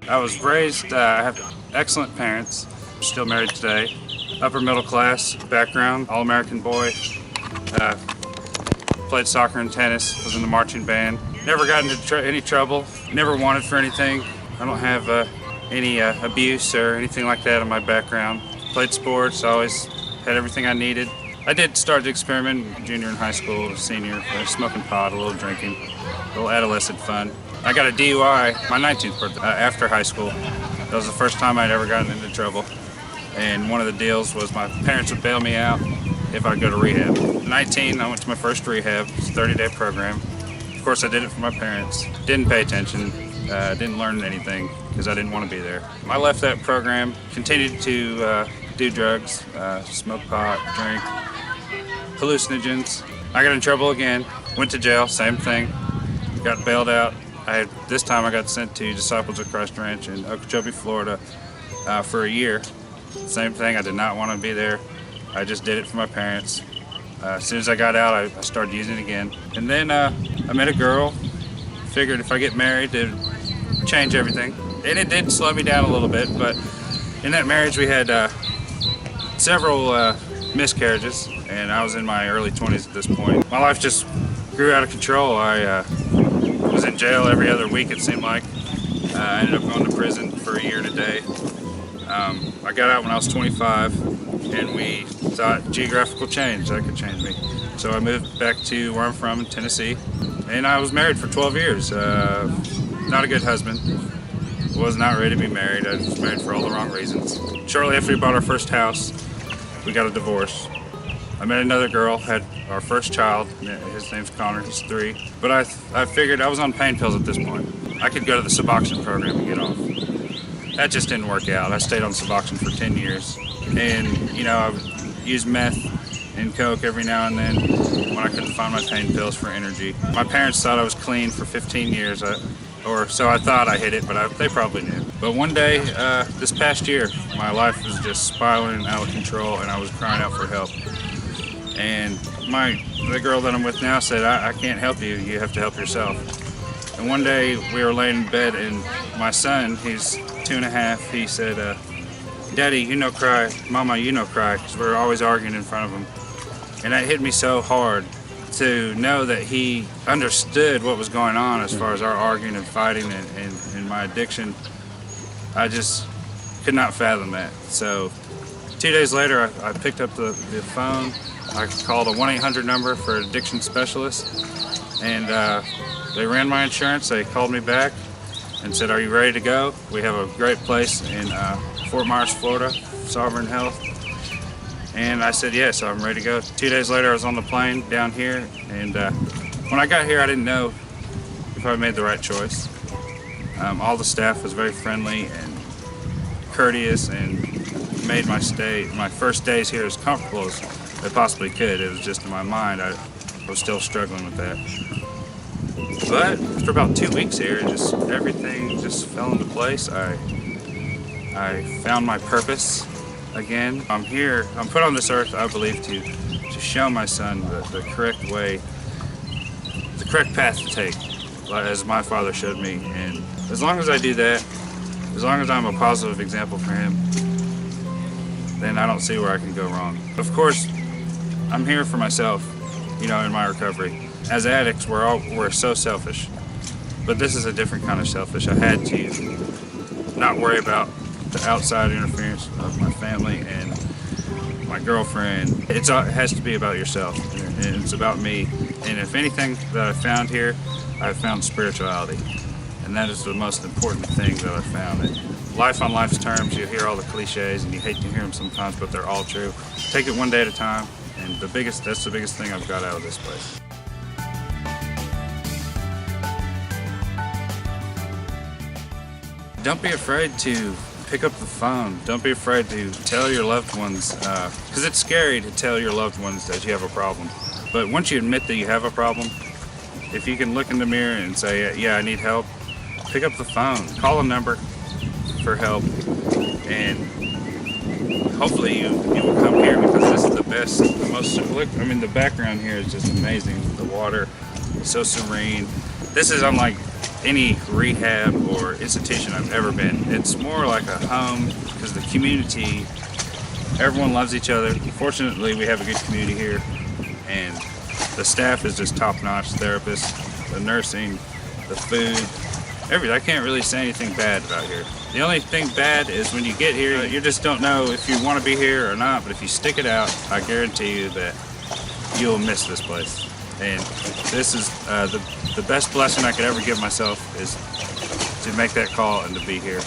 I was raised, I have excellent parents, still married today, upper middle class background, all-American boy, played soccer and tennis, was in the marching band. Never got into any trouble, never wanted for anything. I don't have any abuse or anything like that in my background. Played sports, always had everything I needed. I did start to experiment junior in high school, senior, smoking pot, a little drinking, a little adolescent fun. I got a DUI my 19th birthday after high school. That was the first time I'd ever gotten into trouble. And one of the deals was my parents would bail me out if I'd go to rehab. At 19, I went to my first rehab. It's a 30-day program. Of course, I did it for my parents. Didn't pay attention, didn't learn anything because I didn't want to be there. I left that program, continued to do drugs, smoke pot, drink, hallucinogens. I got in trouble again, went to jail, same thing, got bailed out. This time I got sent to Disciples of Christ Ranch in Okeechobee, Florida for a year. Same thing, I did not want to be there. I just did it for my parents. As soon as I got out, I started using it again. And then I met a girl, figured if I get married, it would change everything. And it did slow me down a little bit, but in that marriage we had several miscarriages, and I was in my early 20s at this point. My life just grew out of control. I was in jail every other week, it seemed like. I ended up going to prison for a year today. I got out when I was 25, and we thought geographical change, that could change me. So I moved back to where I'm from in Tennessee, and I was married for 12 years. Not a good husband. Was not ready to be married. I was married for all the wrong reasons. Shortly after we bought our first house, we got a divorce. I met another girl, had our first child. His name's Connor, he's 3. But I figured I was on pain pills at this point. I could go to the Suboxone program and get off. That just didn't work out. I stayed on Suboxone for 10 years. And, you know, I would use meth and coke every now and then when I couldn't find my pain pills for energy. My parents thought I was clean for 15 years. Or so I thought I hit it, but they probably knew. But one day, this past year, my life was just spiraling out of control, and I was crying out for help. And the girl that I'm with now said, I can't help you, you have to help yourself. And one day, we were laying in bed, and my son, he's 2.5, he said, Daddy, you no cry, Mama, you no cry, because we were always arguing in front of him. And that hit me so hard, to know that he understood what was going on as far as our arguing and fighting and my addiction. I just could not fathom that. So 2 days later, I picked up the phone. I called a 1-800 number for an addiction specialist, and they ran my insurance. They called me back and said, are you ready to go? We have a great place in Fort Myers, Florida, Sovereign Health. And I said, yes, I'm ready to go. 2 days later, I was on the plane down here, and when I got here, I didn't know if I made the right choice. All the staff was very friendly and courteous and made my first days here as comfortable as they possibly could. It was just in my mind, I was still struggling with that. But after about 2 weeks here, everything just fell into place. I found my purpose. Again, I'm here, I'm put on this earth, I believe, to show my son the correct way, the correct path to take, as my father showed me. And as long as I do that, as long as I'm a positive example for him, then I don't see where I can go wrong. Of course, I'm here for myself, you know, in my recovery. As addicts, we're so selfish, but this is a different kind of selfish. I had to not worry about the outside interference of my family and my girlfriend. It has to be about yourself, and it's about me. And if anything that I found here, I found spirituality, and that is the most important thing that I found. Life on life's terms, you hear all the cliches and you hate to hear them sometimes, but they're all true. Take it one day at a time, and that's the biggest thing I've got out of this place. Don't be afraid to pick up the phone. Don't be afraid to tell your loved ones, because it's scary to tell your loved ones that you have a problem. But once you admit that you have a problem, if you can look in the mirror and say, yeah, I need help, pick up the phone, call a number for help, and hopefully you will come here, because this is the best, the most, look, I mean, the background here is just amazing. The water is so serene. This is unlike any rehab or institution I've ever been. It's more like a home because the community, everyone loves each other. Fortunately, we have a good community here, and the staff is just top-notch. Therapists, the nursing, the food, everything. I can't really say anything bad about here. The only thing bad is when you get here, you just don't know if you want to be here or not, but if you stick it out, I guarantee you that you'll miss this place. And this is the best blessing I could ever give myself, is to make that call and to be here.